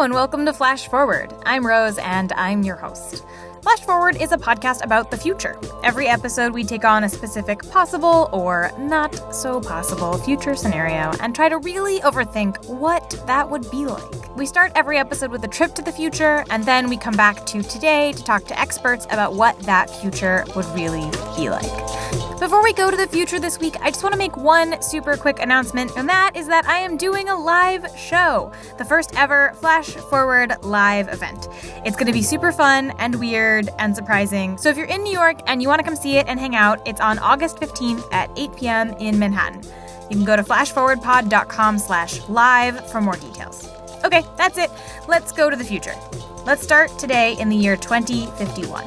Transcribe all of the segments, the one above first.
and welcome to Flash Forward. I'm Rose, and I'm your host. Flash Forward is a podcast about the future. Every episode, we take on a specific possible or not so possible future scenario and try to really overthink what that would be like. We start every episode with a trip to the future, and then we come back to today to talk to experts about what that future would really be like. Before we go to the future this week, I just want to make one super quick announcement, and that is that I am doing a live show, the first ever Flash Forward live event. It's going to be super fun and weird and surprising. So if you're in New York and you want to come see it and hang out, it's on August 15th at 8 p.m. in Manhattan. You can go to flashforwardpod.com/live for more details. Okay, that's it. Let's go to the future. Let's start today in the year 2051.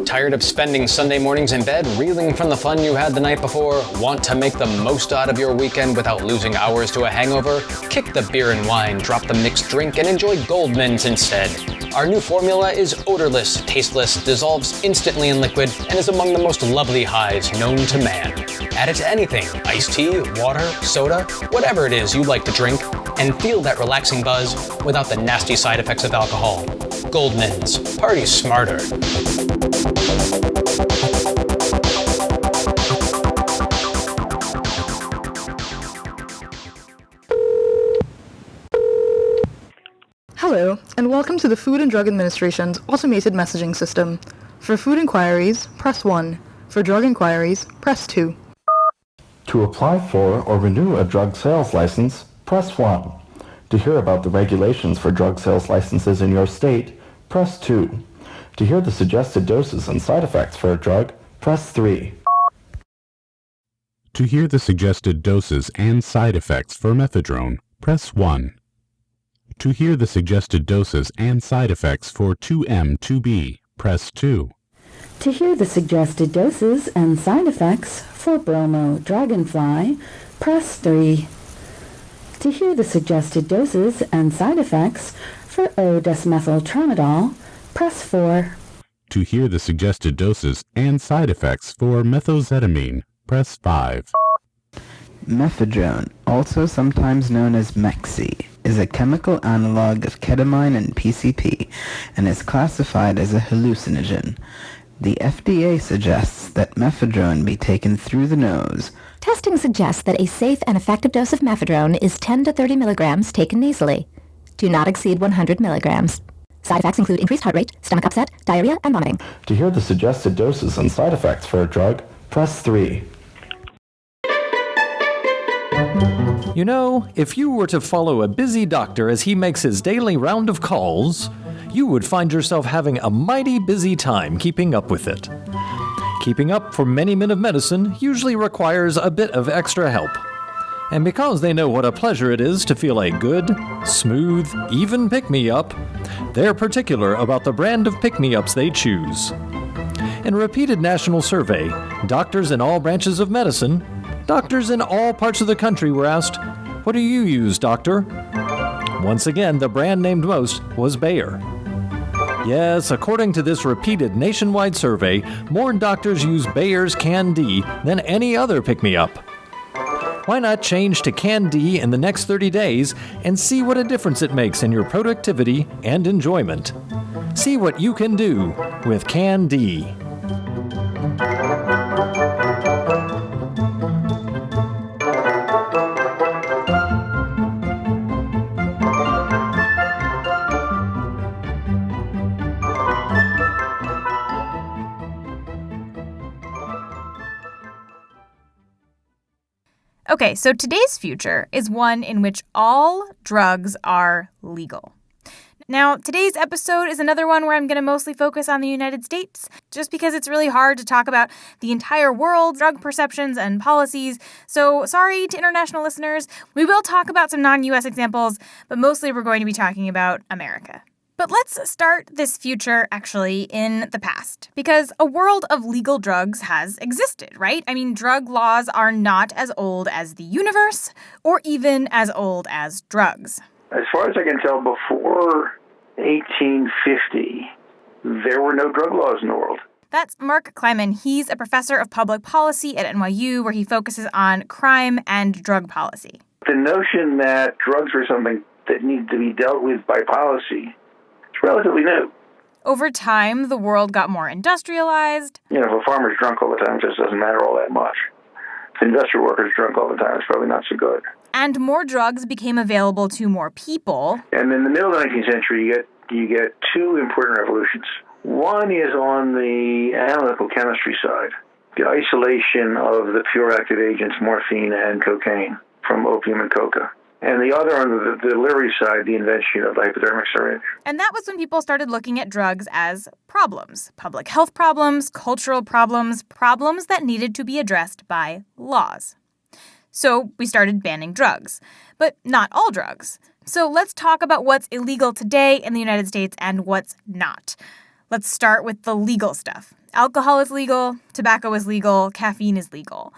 Tired of spending Sunday mornings in bed, reeling from the fun you had the night before? Want to make the most out of your weekend without losing hours to a hangover? Kick the beer and wine, drop the mixed drink, and enjoy Goldman's instead. Our new formula is odorless, tasteless, dissolves instantly in liquid, and is among the most lovely highs known to man. Add it to anything, iced tea, water, soda, whatever it is you like to drink, and feel that relaxing buzz without the nasty side effects of alcohol. Goldman's. Party smarter. Hello, and welcome to the Food and Drug Administration's automated messaging system. For food inquiries, press 1. For drug inquiries, press 2. To apply for or renew a drug sales license, press 1. To hear about the regulations for drug sales licenses in your state, press 2. To hear the suggested doses and side effects for a drug, press 3. To hear the suggested doses and side effects for methadone, press 1. To hear the suggested doses and side effects for 2M2B, press 2. To hear the suggested doses and side effects for Bromo Dragonfly, press 3. To hear the suggested doses and side effects for O-desmethyl tramadol, press 4. To hear the suggested doses and side effects for methoxetamine, press 5. Methadone, also sometimes known as Mexi, is a chemical analog of ketamine and PCP and is classified as a hallucinogen. The FDA suggests that methadone be taken through the nose. Testing suggests that a safe and effective dose of methadone is 10 to 30 milligrams taken nasally. Do not exceed 100 milligrams. Side effects include increased heart rate, stomach upset, diarrhea, and vomiting. To hear the suggested doses and side effects for a drug, press 3. You know, if you were to follow a busy doctor as he makes his daily round of calls, you would find yourself having a mighty busy time keeping up with it. Keeping up for many men of medicine usually requires a bit of extra help. And because they know what a pleasure it is to feel a good, smooth, even pick-me-up, they're particular about the brand of pick-me-ups they choose. In a repeated national survey, doctors in all branches of medicine, doctors in all parts of the country were asked, "What do you use, doctor?" Once again, the brand named most was Bayer. Yes, according to this repeated nationwide survey, more doctors use Bayer's Can-D than any other pick-me-up. Why not change to Can-D in the next 30 days and see what a difference it makes in your productivity and enjoyment? See what you can do with Can-D. Okay, so today's future is one in which all drugs are legal. Now, today's episode is another one where I'm going to mostly focus on the United States, just because it's really hard to talk about the entire world's drug perceptions and policies. So sorry to international listeners. We will talk about some non-US examples, but mostly we're going to be talking about America. But let's start this future actually in the past, because a world of legal drugs has existed, right? I mean, drug laws are not as old as the universe or even as old as drugs. As far as I can tell, before 1850, there were no drug laws in the world. That's Mark Kleiman. He's a professor of public policy at NYU, where he focuses on crime and drug policy. The notion that drugs are something that need to be dealt with by policy is relatively new. Over time, the world got more industrialized. If a farmer's drunk all the time, it just doesn't matter all that much. If an industrial worker's drunk all the time, it's probably not so good. And more drugs became available to more people. And in the middle of the 19th century, you get two important revolutions. One is on the analytical chemistry side, the isolation of the pure active agents, morphine and cocaine, from opium and coca. And the other, on the delivery side, the invention of the hypodermic syringe. And that was when people started looking at drugs as problems. Public health problems, cultural problems, problems that needed to be addressed by laws. So we started banning drugs. But not all drugs. So let's talk about what's illegal today in the United States and what's not. Let's start with the legal stuff. Alcohol is legal, tobacco is legal, caffeine is legal.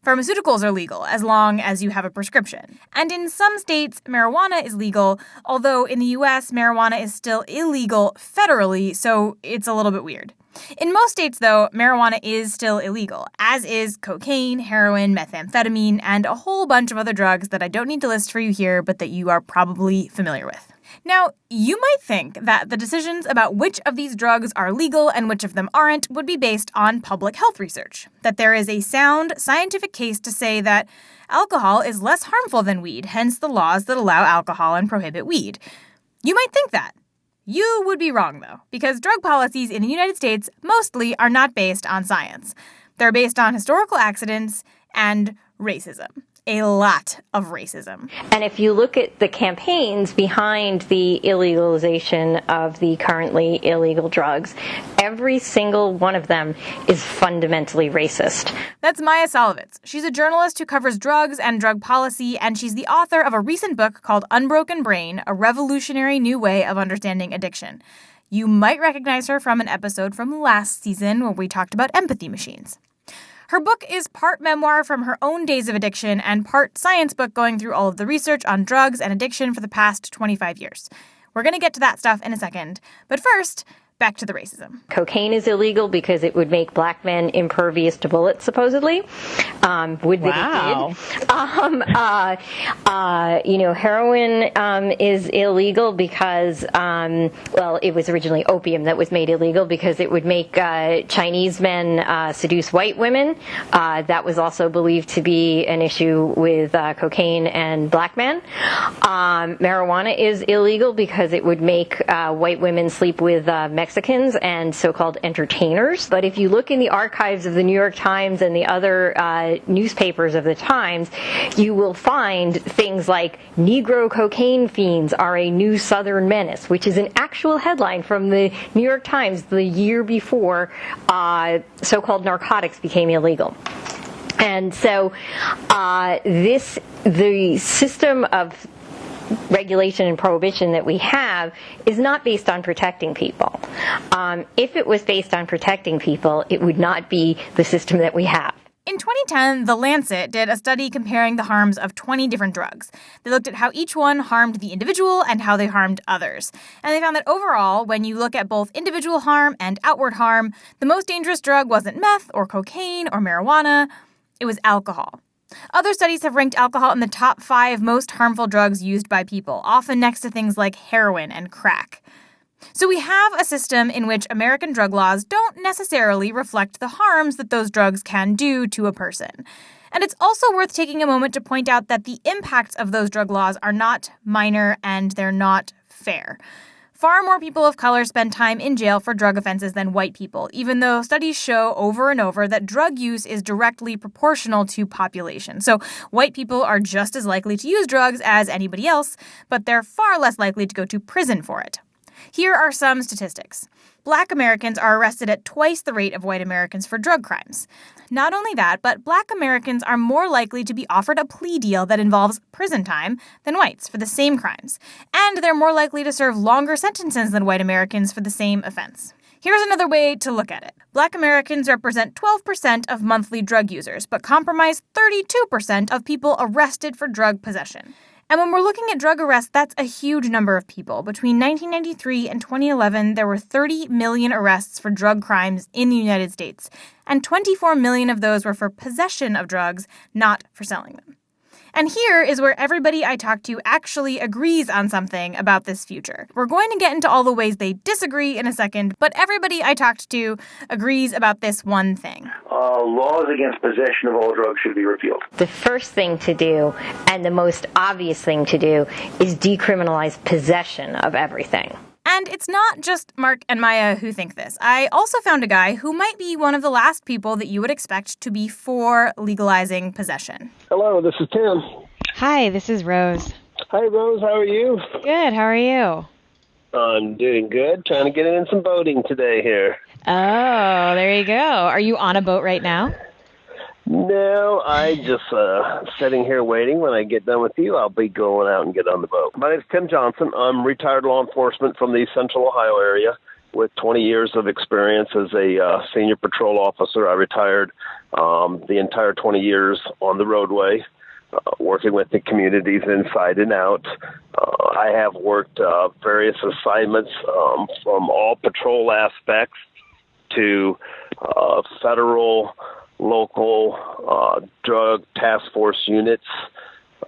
Pharmaceuticals are legal as long as you have a prescription. And in some states, marijuana is legal, although in the U.S., marijuana is still illegal federally, so it's a little bit weird. In most states, though, marijuana is still illegal, as is cocaine, heroin, methamphetamine, and a whole bunch of other drugs that I don't need to list for you here, but that you are probably familiar with. Now, you might think that the decisions about which of these drugs are legal and which of them aren't would be based on public health research, that there is a sound scientific case to say that alcohol is less harmful than weed, hence the laws that allow alcohol and prohibit weed. You might think that. You would be wrong, though, because drug policies in the United States mostly are not based on science. They're based on historical accidents and racism. A lot of racism. And if you look at the campaigns behind the illegalization of the currently illegal drugs, every single one of them is fundamentally racist. That's Maya Salovitz. She's a journalist who covers drugs and drug policy, and she's the author of a recent book called Unbroken Brain, A Revolutionary New Way of Understanding Addiction. You might recognize her from an episode from last season where we talked about empathy machines. Her book is part memoir from her own days of addiction and part science book going through all of the research on drugs and addiction for the past 25 years. We're going to get to that stuff in a second. But first, back to the racism. Cocaine is illegal because it would make black men impervious to bullets, supposedly. Wow. Heroin is illegal because, it was originally opium that was made illegal because it would make Chinese men seduce white women. That was also believed to be an issue with cocaine and black men. Marijuana is illegal because it would make white women sleep with Mexicans and so-called entertainers. But if you look in the archives of the New York Times and the other newspapers of the times, you will find things like Negro cocaine fiends are a new Southern menace, which is an actual headline from the New York Times the year before so-called narcotics became illegal. And so the system of regulation and prohibition that we have is not based on protecting people. If it was based on protecting people, it would not be the system that we have. In 2010, The Lancet did a study comparing the harms of 20 different drugs. They looked at how each one harmed the individual and how they harmed others. And they found that overall, when you look at both individual harm and outward harm, the most dangerous drug wasn't meth or cocaine or marijuana, it was alcohol. Other studies have ranked alcohol in the top 5 most harmful drugs used by people, often next to things like heroin and crack. So we have a system in which American drug laws don't necessarily reflect the harms that those drugs can do to a person. And it's also worth taking a moment to point out that the impacts of those drug laws are not minor and they're not fair. Far more people of color spend time in jail for drug offenses than white people, even though studies show over and over that drug use is directly proportional to population. So white people are just as likely to use drugs as anybody else, but they're far less likely to go to prison for it. Here are some statistics. Black Americans are arrested at twice the rate of white Americans for drug crimes. Not only that, but Black Americans are more likely to be offered a plea deal that involves prison time than whites for the same crimes. And they're more likely to serve longer sentences than white Americans for the same offense. Here's another way to look at it. Black Americans represent 12% of monthly drug users, but comprise 32% of people arrested for drug possession. And when we're looking at drug arrests, that's a huge number of people. Between 1993 and 2011, there were 30 million arrests for drug crimes in the United States, and 24 million of those were for possession of drugs, not for selling them. And here is where everybody I talk to actually agrees on something about this future. We're going to get into all the ways they disagree in a second, but everybody I talked to agrees about this one thing. Laws against possession of all drugs should be repealed. The first thing to do, and the most obvious thing to do, is decriminalize possession of everything. And it's not just Mark and Maya who think this. I also found a guy who might be one of the last people that you would expect to be for legalizing possession. Hello, this is Tim. Hi, this is Rose. Hi, Rose. How are you? Good. How are you? I'm doing good. Trying to get in some boating today here. Oh, there you go. Are you on a boat right now? No, I just sitting here waiting. When I get done with you, I'll be going out and get on the boat. My name's Tim Johnson. I'm retired law enforcement from the Central Ohio area with 20 years of experience as a senior patrol officer. I retired the entire 20 years on the roadway, working with the communities inside and out. I have worked various assignments from all patrol aspects to federal, local drug task force units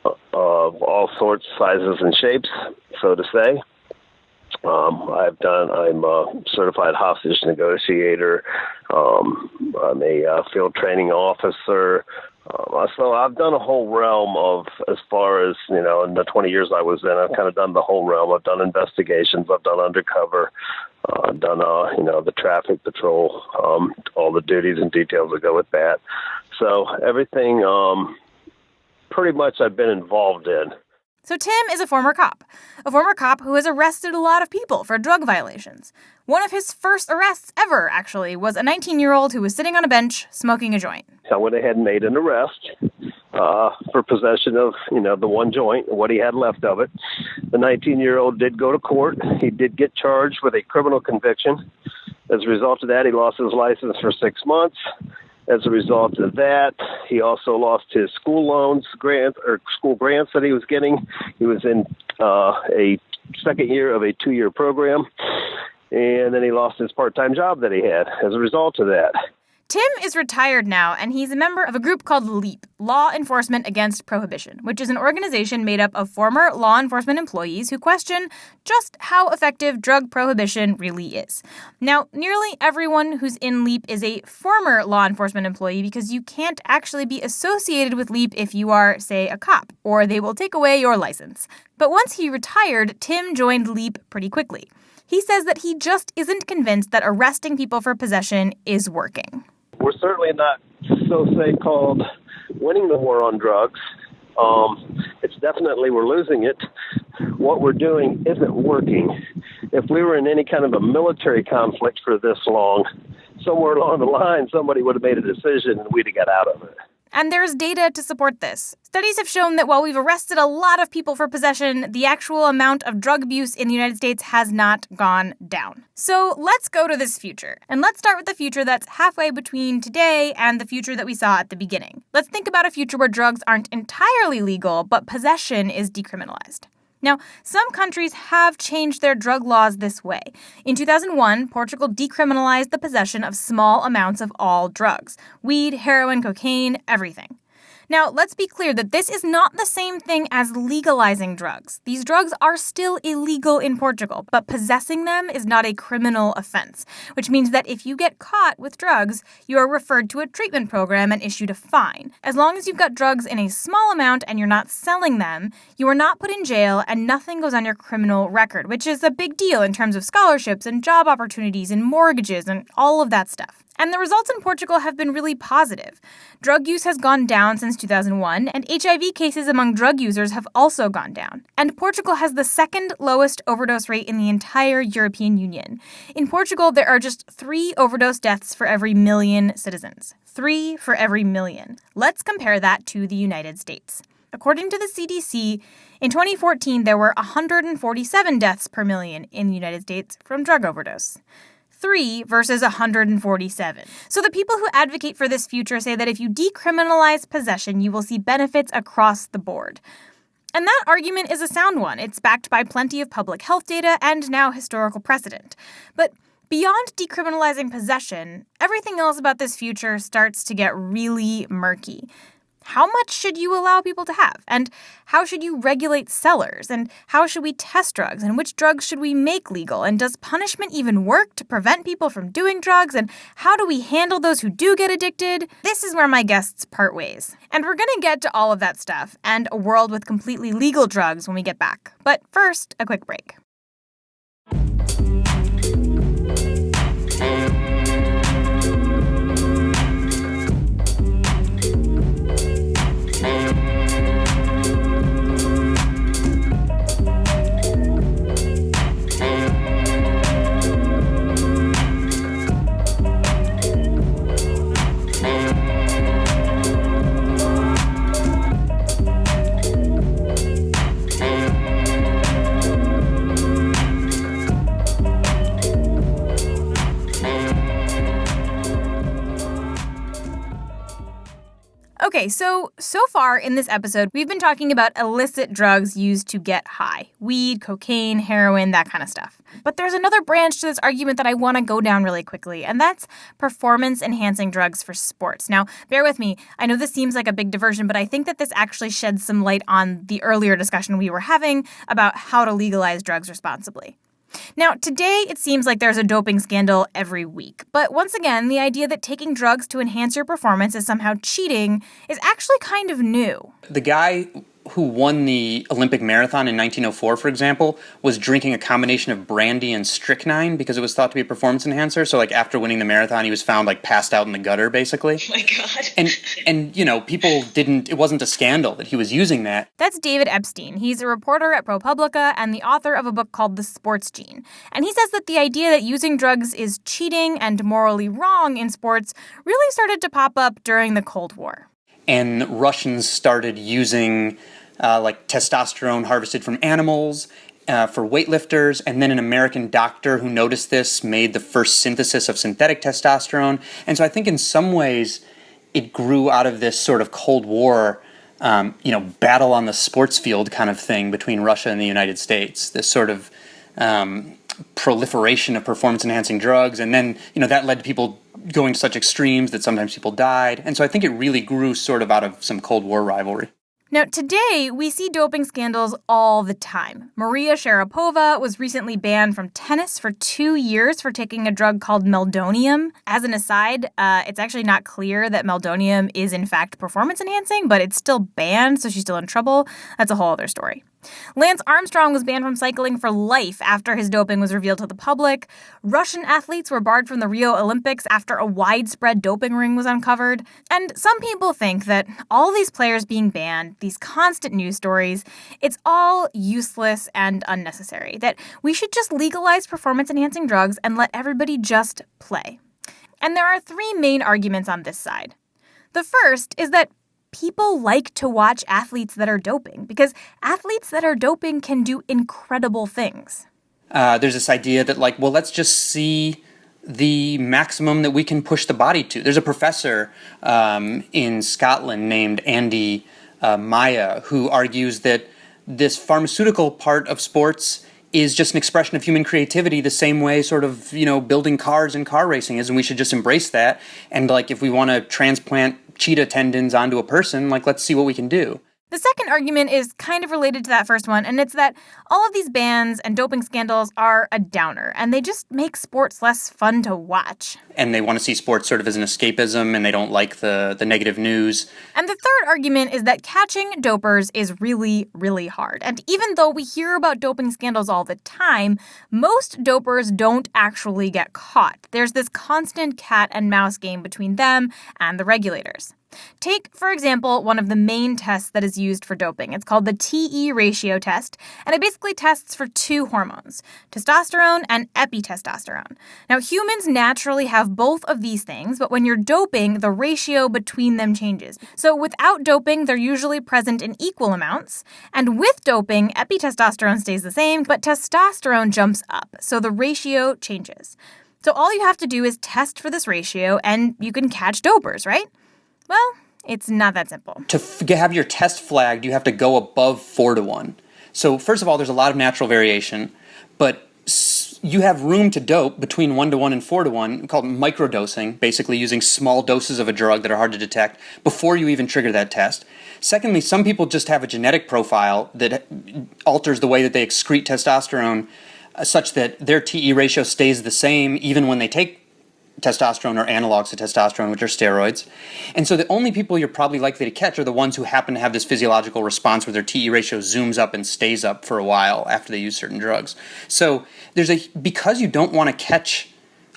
of all sorts, sizes, and shapes, so to say. I'm a certified hostage negotiator. I'm a field training officer. So I've done a whole realm of, as far as, in the 20 years I was in, I've kind of done the whole realm. I've done investigations. I've done undercover. I've done, the traffic patrol, all the duties and details that go with that. So everything pretty much I've been involved in. So Tim is a former cop who has arrested a lot of people for drug violations. One of his first arrests ever, actually, was a 19-year-old who was sitting on a bench smoking a joint. I went ahead and made an arrest for possession of, the one joint, what he had left of it. The 19-year-old did go to court. He did get charged with a criminal conviction. As a result of that, he lost his license for 6 months. As a result of that, he also lost his school school grants that he was getting. He was in a second year of a 2-year program, and then he lost his part-time job that he had as a result of that. Tim is retired now, and he's a member of a group called LEAP, Law Enforcement Against Prohibition, which is an organization made up of former law enforcement employees who question just how effective drug prohibition really is. Now, nearly everyone who's in LEAP is a former law enforcement employee because you can't actually be associated with LEAP if you are, say, a cop, or they will take away your license. But once he retired, Tim joined LEAP pretty quickly. He says that he just isn't convinced that arresting people for possession is working. We're certainly not, called winning the war on drugs. It's definitely we're losing it. What we're doing isn't working. If we were in any kind of a military conflict for this long, somewhere along the line, somebody would have made a decision and we'd have got out of it. And there's data to support this. Studies have shown that while we've arrested a lot of people for possession, the actual amount of drug abuse in the United States has not gone down. So let's go to this future. And let's start with the future that's halfway between today and the future that we saw at the beginning. Let's think about a future where drugs aren't entirely legal, but possession is decriminalized. Now, some countries have changed their drug laws this way. In 2001, Portugal decriminalized the possession of small amounts of all drugs: weed, heroin, cocaine, everything. Now, let's be clear that this is not the same thing as legalizing drugs. These drugs are still illegal in Portugal, but possessing them is not a criminal offense, which means that if you get caught with drugs, you are referred to a treatment program and issued a fine. As long as you've got drugs in a small amount and you're not selling them, you are not put in jail and nothing goes on your criminal record, which is a big deal in terms of scholarships and job opportunities and mortgages and all of that stuff. And the results in Portugal have been really positive. Drug use has gone down since 2001, and HIV cases among drug users have also gone down. And Portugal has the second lowest overdose rate in the entire European Union. In Portugal, there are just 3 overdose deaths for every million citizens. 3 for every million. Let's compare that to the United States. According to the CDC, in 2014, there were 147 deaths per million in the United States from drug overdose. 3 versus 147. So the people who advocate for this future say that if you decriminalize possession, you will see benefits across the board. And that argument is a sound one. It's backed by plenty of public health data and now historical precedent. But beyond decriminalizing possession, everything else about this future starts to get really murky. How much should you allow people to have? And how should you regulate sellers? And how should we test drugs? And which drugs should we make legal? And does punishment even work to prevent people from doing drugs? And how do we handle those who do get addicted? This is where my guests part ways. And we're going to get to all of that stuff and a world with completely legal drugs when we get back. But first, a quick break. Okay, so far in this episode, we've been talking about illicit drugs used to get high. Weed, cocaine, heroin, that kind of stuff. But there's another branch to this argument that I want to go down really quickly, and that's performance-enhancing drugs for sports. Now, bear with me. I know this seems like a big diversion, but I think that this actually sheds some light on the earlier discussion we were having about how to legalize drugs responsibly. Now, today it seems like there's a doping scandal every week. But once again, the idea that taking drugs to enhance your performance is somehow cheating is actually kind of new. The guy who won the Olympic marathon in 1904, for example, was drinking a combination of brandy and strychnine because it was thought to be a performance enhancer. So, after winning the marathon, he was found, passed out in the gutter, basically. Oh, my God. And people it wasn't a scandal that he was using that. That's David Epstein. He's a reporter at ProPublica and the author of a book called The Sports Gene. And he says that the idea that using drugs is cheating and morally wrong in sports really started to pop up during the Cold War. And Russians started using testosterone harvested from animals for weightlifters, and then an American doctor who noticed this made the first synthesis of synthetic testosterone. And so I think in some ways it grew out of this sort of Cold War, battle on the sports field kind of thing between Russia and the United States, this sort of proliferation of performance-enhancing drugs. And then, that led to people going to such extremes that sometimes people died. And so I think it really grew sort of out of some Cold War rivalry. Now, today, we see doping scandals all the time. Maria Sharapova was recently banned from tennis for 2 years for taking a drug called meldonium. As an aside, it's actually not clear that meldonium is in fact performance-enhancing, but it's still banned, so she's still in trouble. That's a whole other story. Lance Armstrong was banned from cycling for life after his doping was revealed to the public. Russian athletes were barred from the Rio Olympics after a widespread doping ring was uncovered. And some people think that all these players being banned, these constant news stories, it's all useless and unnecessary. That we should just legalize performance-enhancing drugs and let everybody just play. And there are 3 main arguments on this side. The first is that people like to watch athletes that are doping because athletes that are doping can do incredible things. There's this idea that let's just see the maximum that we can push the body to. There's a professor in Scotland named Andy Maya who argues that this pharmaceutical part of sports is just an expression of human creativity the same way sort of, building cars and car racing is, and we should just embrace that. And if we want to transplant cheetah tendons onto a person, let's see what we can do. The second argument is kind of related to that first one, and it's that all of these bans and doping scandals are a downer, and they just make sports less fun to watch. And they want to see sports sort of as an escapism, and they don't like the negative news. And the third argument is that catching dopers is really, really hard. And even though we hear about doping scandals all the time, most dopers don't actually get caught. There's this constant cat and mouse game between them and the regulators. Take, for example, one of the main tests that is used for doping. It's called the TE ratio test, and it basically tests for 2 hormones, testosterone and epitestosterone. Now, humans naturally have both of these things, but when you're doping, the ratio between them changes. So without doping, they're usually present in equal amounts, and with doping, epitestosterone stays the same, but testosterone jumps up, so the ratio changes. So all you have to do is test for this ratio, and you can catch dopers, right? Well, It's not that simple. To have your test flagged, you have to go above 4-1. So first of all, there's a lot of natural variation, but you have room to dope between 1-1 and 4-1, called microdosing, basically using small doses of a drug that are hard to detect before you even trigger that test. Secondly, some people just have a genetic profile that alters the way that they excrete testosterone such that their TE ratio stays the same even when they take testosterone or analogs to testosterone, which are steroids. And so the only people you're probably likely to catch are the ones who happen to have this physiological response where their TE ratio zooms up and stays up for a while after they use certain drugs. So because you don't want to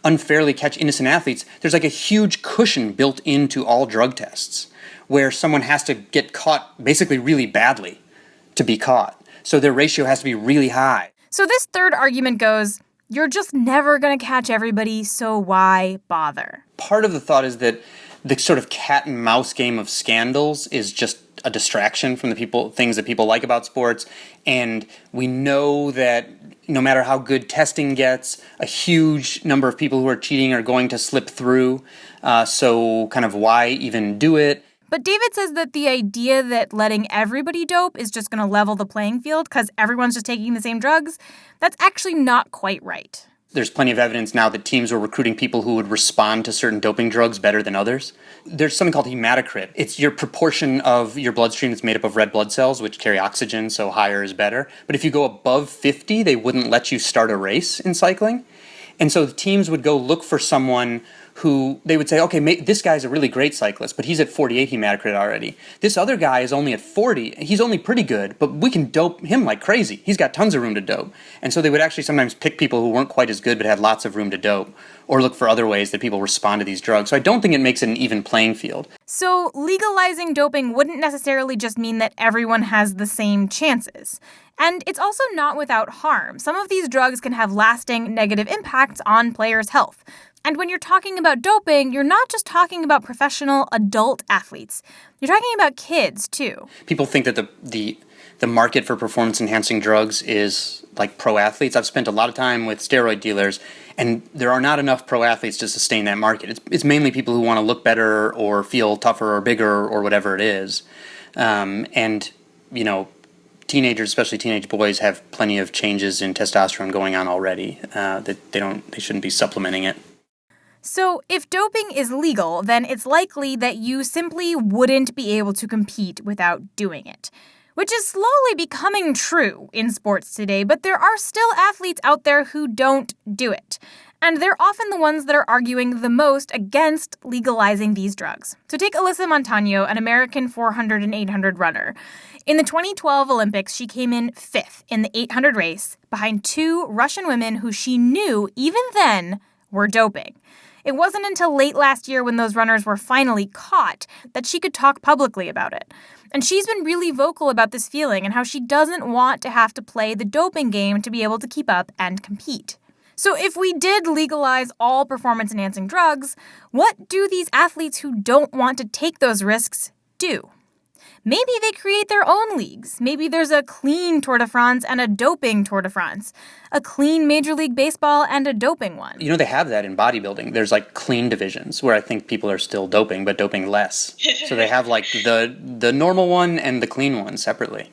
unfairly catch innocent athletes, there's like a huge cushion built into all drug tests where someone has to get caught basically really badly to be caught. So their ratio has to be really high. So this third argument goes, you're just never going to catch everybody, so why bother? Part of the thought is that the sort of cat and mouse game of scandals is just a distraction from the things that people like about sports. And we know that no matter how good testing gets, a huge number of people who are cheating are going to slip through. So kind of why even do it? But David says that the idea that letting everybody dope is just going to level the playing field because everyone's just taking the same drugs, that's actually not quite right. There's plenty of evidence now that teams were recruiting people who would respond to certain doping drugs better than others. There's something called hematocrit. It's your proportion of your bloodstream that's made up of red blood cells, which carry oxygen, so higher is better. But if you go above 50, they wouldn't let you start a race in cycling. And so the teams would go look for someone who they would say, okay, this guy's a really great cyclist, but he's at 48 hematocrit already. This other guy is only at 40. He's only pretty good, but we can dope him like crazy. He's got tons of room to dope. And so they would actually sometimes pick people who weren't quite as good but had lots of room to dope, or look for other ways that people respond to these drugs. So I don't think it makes it an even playing field. So legalizing doping wouldn't necessarily just mean that everyone has the same chances. And it's also not without harm. Some of these drugs can have lasting negative impacts on players' health. And when you're talking about doping, you're not just talking about professional adult athletes. You're talking about kids, too. People think that the market for performance-enhancing drugs is like pro athletes. I've spent a lot of time with steroid dealers, and there are not enough pro athletes to sustain that market. It's mainly people who want to look better or feel tougher or bigger or whatever it is. And, you know, teenagers, especially teenage boys, have plenty of changes in testosterone going on already that they shouldn't be supplementing it. So if doping is legal, then it's likely that you simply wouldn't be able to compete without doing it, which is slowly becoming true in sports today, but there are still athletes out there who don't do it. And they're often the ones that are arguing the most against legalizing these drugs. So take Alyssa Montano, an American 400 and 800 runner. In the 2012 Olympics, she came in 5th in the 800 race behind 2 Russian women who she knew, even then, were doping. It wasn't until late last year when those runners were finally caught that she could talk publicly about it. And she's been really vocal about this feeling and how she doesn't want to have to play the doping game to be able to keep up and compete. So if we did legalize all performance-enhancing drugs, what do these athletes who don't want to take those risks do? Maybe they create their own leagues. Maybe there's a clean Tour de France and a doping Tour de France. A clean Major League Baseball and a doping one. You know, they have that in bodybuilding. There's like clean divisions where I think people are still doping, but doping less. So they have like the normal one and the clean one separately.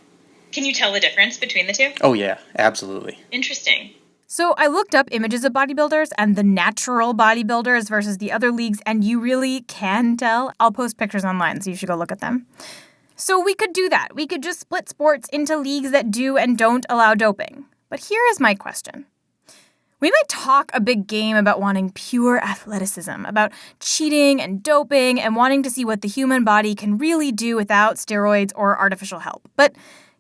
Can you tell the difference between the two? Oh yeah, absolutely. Interesting. So I looked up images of bodybuilders and the natural bodybuilders versus the other leagues, and you really can tell. I'll post pictures online, so you should go look at them. So we could do that. We could just split sports into leagues that do and don't allow doping. But here is my question. We might talk a big game about wanting pure athleticism, about cheating and doping and wanting to see what the human body can really do without steroids or artificial help. But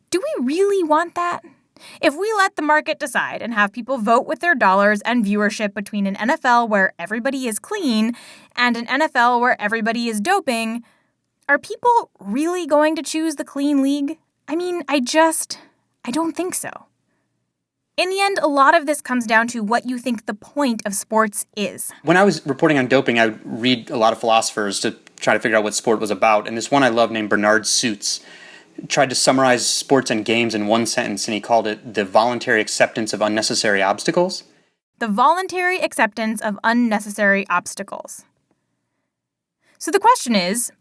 do we really want that? If we let the market decide and have people vote with their dollars and viewership between an NFL where everybody is clean and an NFL where everybody is doping, are people really going to choose the clean league? I mean, I don't think so. In the end, a lot of this comes down to what you think the point of sports is. When I was reporting on doping, I would read a lot of philosophers to try to figure out what sport was about. And this one I love named Bernard Suits tried to summarize sports and games in one sentence, and he called it the voluntary acceptance of unnecessary obstacles. The voluntary acceptance of unnecessary obstacles. So the question is,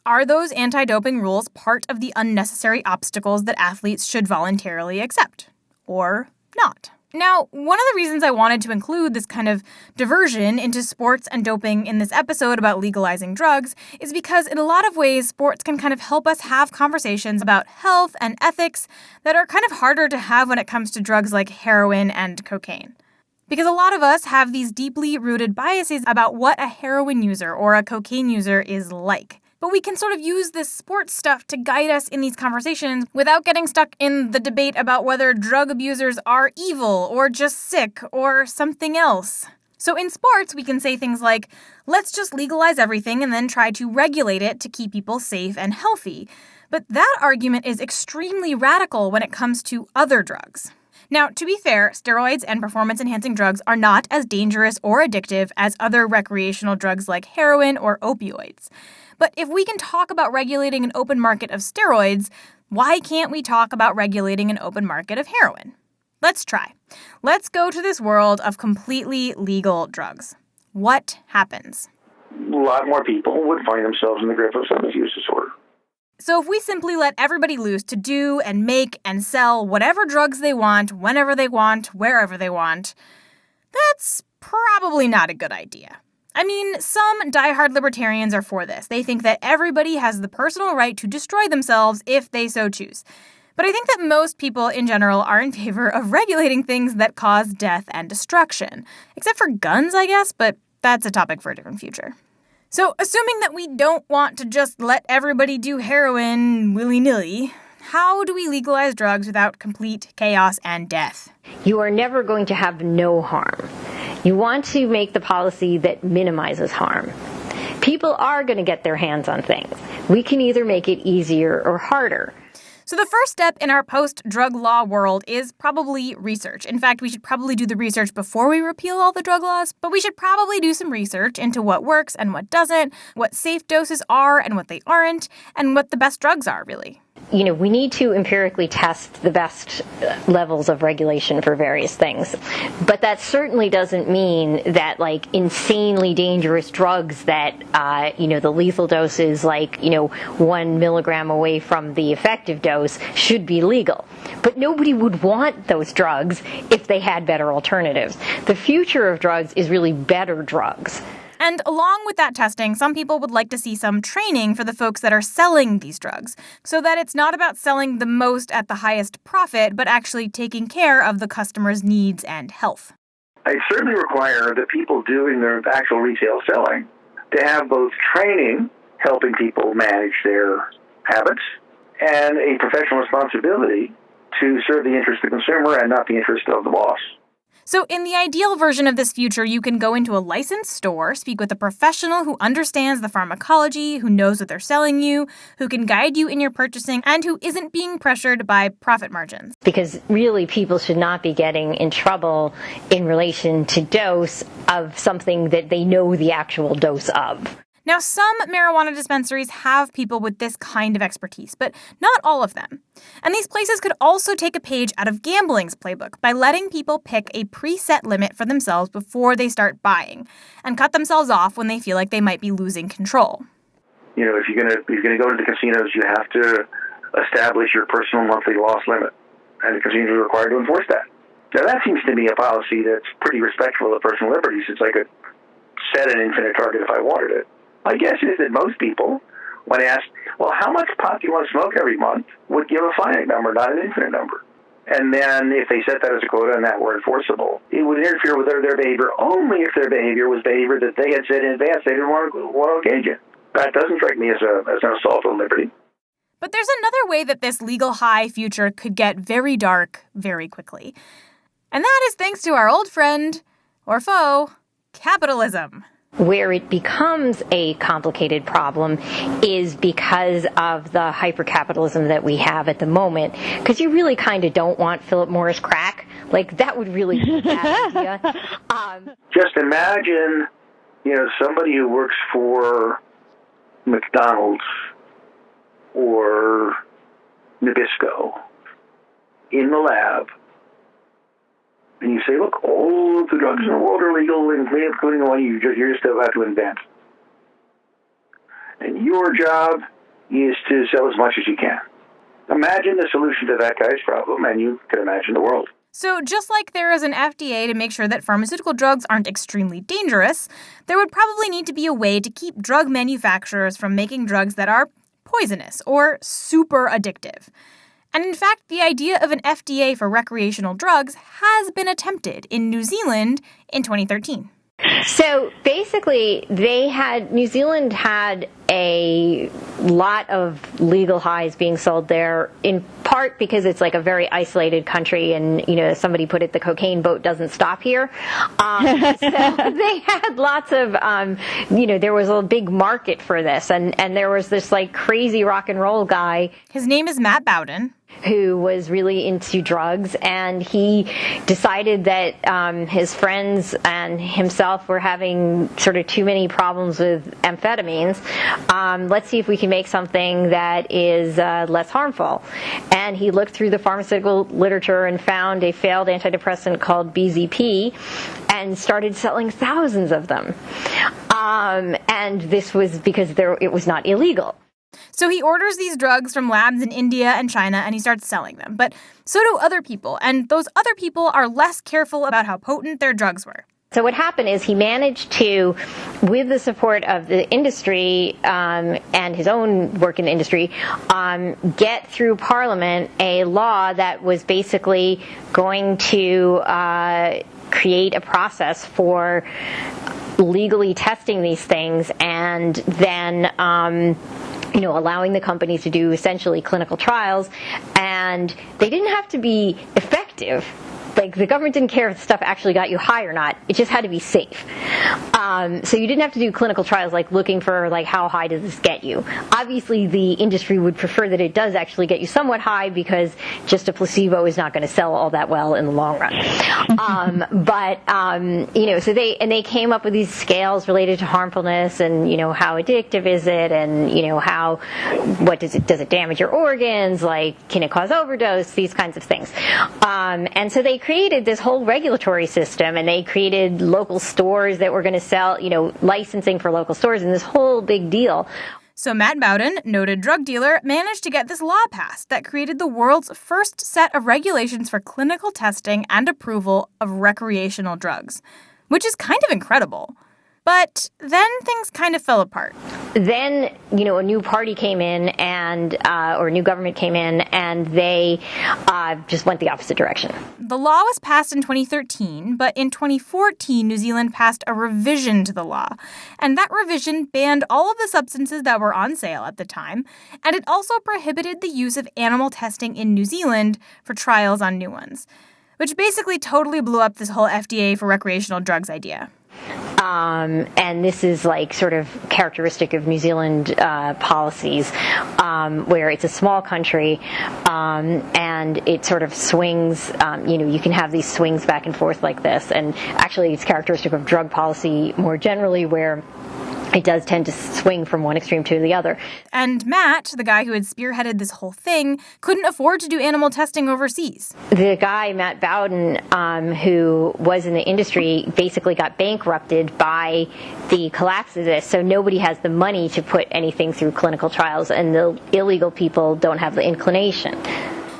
Are those anti-doping rules part of the unnecessary obstacles that athletes should voluntarily accept? Or not? Now, one of the reasons I wanted to include this kind of diversion into sports and doping in this episode about legalizing drugs is because in a lot of ways, sports can kind of help us have conversations about health and ethics that are kind of harder to have when it comes to drugs like heroin and cocaine. Because a lot of us have these deeply rooted biases about what a heroin user or a cocaine user is like. But we can sort of use this sports stuff to guide us in these conversations without getting stuck in the debate about whether drug abusers are evil or just sick or something else. So in sports, we can say things like, let's just legalize everything and then try to regulate it to keep people safe and healthy. But that argument is extremely radical when it comes to other drugs. Now, to be fair, steroids and performance-enhancing drugs are not as dangerous or addictive as other recreational drugs like heroin or opioids. But if we can talk about regulating an open market of steroids, why can't we talk about regulating an open market of heroin? Let's try. Let's go to this world of completely legal drugs. What happens? A lot more people would find themselves in the grip of substance use disorder. So if we simply let everybody loose to do and make and sell whatever drugs they want, whenever they want, wherever they want, that's probably not a good idea. I mean, some diehard libertarians are for this. They think that everybody has the personal right to destroy themselves if they so choose. But I think that most people in general are in favor of regulating things that cause death and destruction. Except for guns, I guess, but that's a topic for a different future. So, assuming that we don't want to just let everybody do heroin willy-nilly, how do we legalize drugs without complete chaos and death? You are never going to have no harm. You want to make the policy that minimizes harm. People are going to get their hands on things. We can either make it easier or harder. So the first step in our post-drug law world is probably research. In fact, we should probably do the research before we repeal all the drug laws, but we should probably do some research into what works and what doesn't, what safe doses are and what they aren't, and what the best drugs are, really. You know, we need to empirically test the best levels of regulation for various things. But that certainly doesn't mean that, like, insanely dangerous drugs that, the lethal dose is 1 milligram away from the effective dose should be legal. But nobody would want those drugs if they had better alternatives. The future of drugs is really better drugs. And along with that testing, some people would like to see some training for the folks that are selling these drugs, so that it's not about selling the most at the highest profit, but actually taking care of the customer's needs and health. I certainly require the people doing their actual retail selling to have both training, helping people manage their habits, and a professional responsibility to serve the interest of the consumer and not the interest of the boss. So in the ideal version of this future, you can go into a licensed store, speak with a professional who understands the pharmacology, who knows what they're selling you, who can guide you in your purchasing, and who isn't being pressured by profit margins. Because really, people should not be getting in trouble in relation to dose of something that they know the actual dose of. Now, some marijuana dispensaries have people with this kind of expertise, but not all of them. And these places could also take a page out of gambling's playbook by letting people pick a preset limit for themselves before they start buying, and cut themselves off when they feel like they might be losing control. You know, if you're gonna go to the casinos, you have to establish your personal monthly loss limit, and the casinos are required to enforce that. Now, that seems to be a policy that's pretty respectful of personal liberty, since I could set an infinite target if I wanted it. My guess is that most people, when asked, well, how much pot do you want to smoke every month, would give a finite number, not an infinite number. And then if they set that as a quota and that were enforceable, it would interfere with their behavior only if their behavior was behavior that they had said in advance they didn't want to engage in. That doesn't strike me as an assault on liberty. But there's another way that this legal high future could get very dark very quickly. And that is thanks to our old friend, or foe, capitalism. Where it becomes a complicated problem is because of the hyper-capitalism that we have at the moment. Because you really kind of don't want Philip Morris crack. Like, that would really be a bad idea. Just imagine, somebody who works for McDonald's or Nabisco in the lab, and you say, look, all of the drugs in the world are legal, including the one you're just about to invent. and your job is to sell as much as you can. Imagine the solution to that guy's problem, and you can imagine the world. So just like there is an FDA to make sure that pharmaceutical drugs aren't extremely dangerous, there would probably need to be a way to keep drug manufacturers from making drugs that are poisonous or super addictive. And in fact, the idea of an FDA for recreational drugs has been attempted in New Zealand in 2013. So basically, New Zealand had a lot of legal highs being sold there, in part because it's like a very isolated country, and, somebody put it, the cocaine boat doesn't stop here. So they had lots of, there was a big market for this, and there was this like crazy rock and roll guy. His name is Matt Bowden, who was really into drugs, and he decided that his friends and himself were having sort of too many problems with amphetamines. Let's see if we can make something that is less harmful. And he looked through the pharmaceutical literature and found a failed antidepressant called BZP and started selling thousands of them. And this was because it was not illegal. So he orders these drugs from labs in India and China, and he starts selling them. But so do other people, and those other people are less careful about how potent their drugs were. So what happened is he managed to, with the support of the industry and his own work in the industry, get through Parliament a law that was basically going to create a process for legally testing these things, and then allowing the companies to do essentially clinical trials. And they didn't have to be effective. Like, the government didn't care if the stuff actually got you high or not. It just had to be safe. So you didn't have to do clinical trials like looking for like how high does this get you. Obviously, the industry would prefer that it does actually get you somewhat high, because just a placebo is not going to sell all that well in the long run. So they came up with these scales related to harmfulness, and how addictive is it, and what does it damage your organs, like can it cause overdose, these kinds of things. And so they created this whole regulatory system, and they created local stores that were going to sell, licensing for local stores, and this whole big deal. So Matt Bowden, noted drug dealer, managed to get this law passed that created the world's first set of regulations for clinical testing and approval of recreational drugs, which is kind of incredible. But then things kind of fell apart. Then, a new party came in, or a new government came in, and they just went the opposite direction. The law was passed in 2013, but in 2014, New Zealand passed a revision to the law. And that revision banned all of the substances that were on sale at the time, and it also prohibited the use of animal testing in New Zealand for trials on new ones, which basically totally blew up this whole FDA for recreational drugs idea. And this is like sort of characteristic of New Zealand policies, where it's a small country, and it sort of swings, you can have these swings back and forth like this. And actually it's characteristic of drug policy more generally, where it does tend to swing from one extreme to the other. And Matt, the guy who had spearheaded this whole thing, couldn't afford to do animal testing overseas. The guy, Matt Bowden, who was in the industry, basically got bankrupted by the collapse of this. So nobody has the money to put anything through clinical trials, and the illegal people don't have the inclination.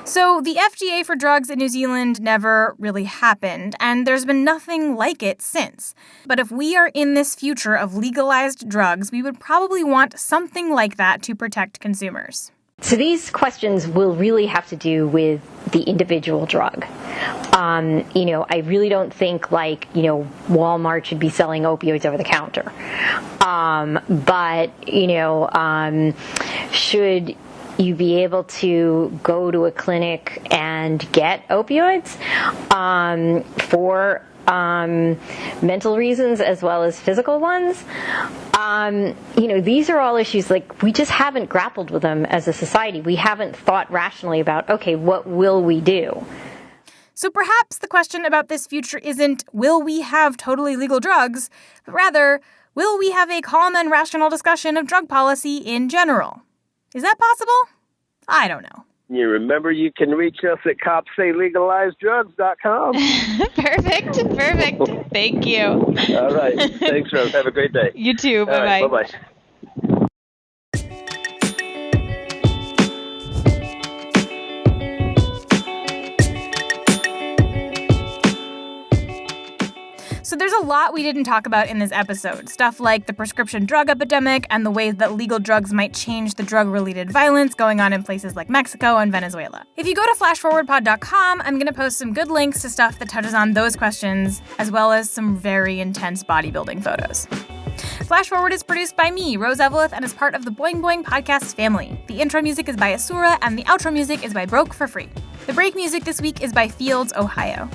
So the FDA for drugs in New Zealand never really happened, and there's been nothing like it since. But if we are in this future of legalized drugs, we would probably want something like that to protect consumers. So these questions will really have to do with the individual drug. I really don't think Walmart should be selling opioids over the counter. Should you be able to go to a clinic and get opioids for mental reasons as well as physical ones? These are all issues we just haven't grappled with them as a society. We haven't thought rationally about, okay, what will we do? So perhaps the question about this future isn't, will we have totally legal drugs, but rather, will we have a calm and rational discussion of drug policy in general? Is that possible? I don't know. You remember you can reach us at copssaylegalisedrugs.com. Perfect. Thank you. All right. Thanks, Rose. Have a great day. You too. Bye-bye. Right, bye-bye. So there's a lot we didn't talk about in this episode. Stuff like the prescription drug epidemic and the ways that legal drugs might change the drug-related violence going on in places like Mexico and Venezuela. If you go to flashforwardpod.com, I'm going to post some good links to stuff that touches on those questions, as well as some very intense bodybuilding photos. Flash Forward is produced by me, Rose Eveleth, and is part of the Boing Boing podcast family. The intro music is by Asura, and the outro music is by Broke for Free. The break music this week is by Fields, Ohio.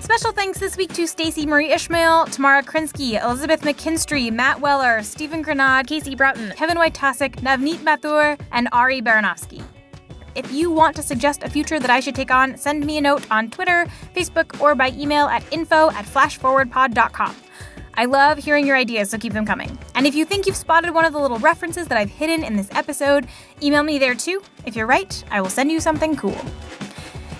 Special thanks this week to Stacey Marie Ishmael, Tamara Krinsky, Elizabeth McKinstry, Matt Weller, Stephen Grenade, Casey Broughton, Kevin Wojtasek, Navneet Mathur, and Ari Baranovsky. If you want to suggest a future that I should take on, send me a note on Twitter, Facebook, or by email at info@flashforwardpod.com. I love hearing your ideas, so keep them coming. And if you think you've spotted one of the little references that I've hidden in this episode, email me there too. If you're right, I will send you something cool.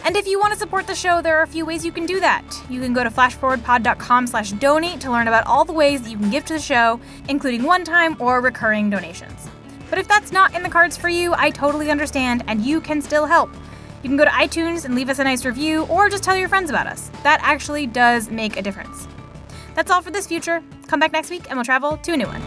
And if you want to support the show, there are a few ways you can do that. You can go to flashforwardpod.com/donate to learn about all the ways that you can give to the show, including one-time or recurring donations. But if that's not in the cards for you, I totally understand, and you can still help. You can go to iTunes and leave us a nice review, or just tell your friends about us. That actually does make a difference. That's all for this future. Come back next week and we'll travel to a new one.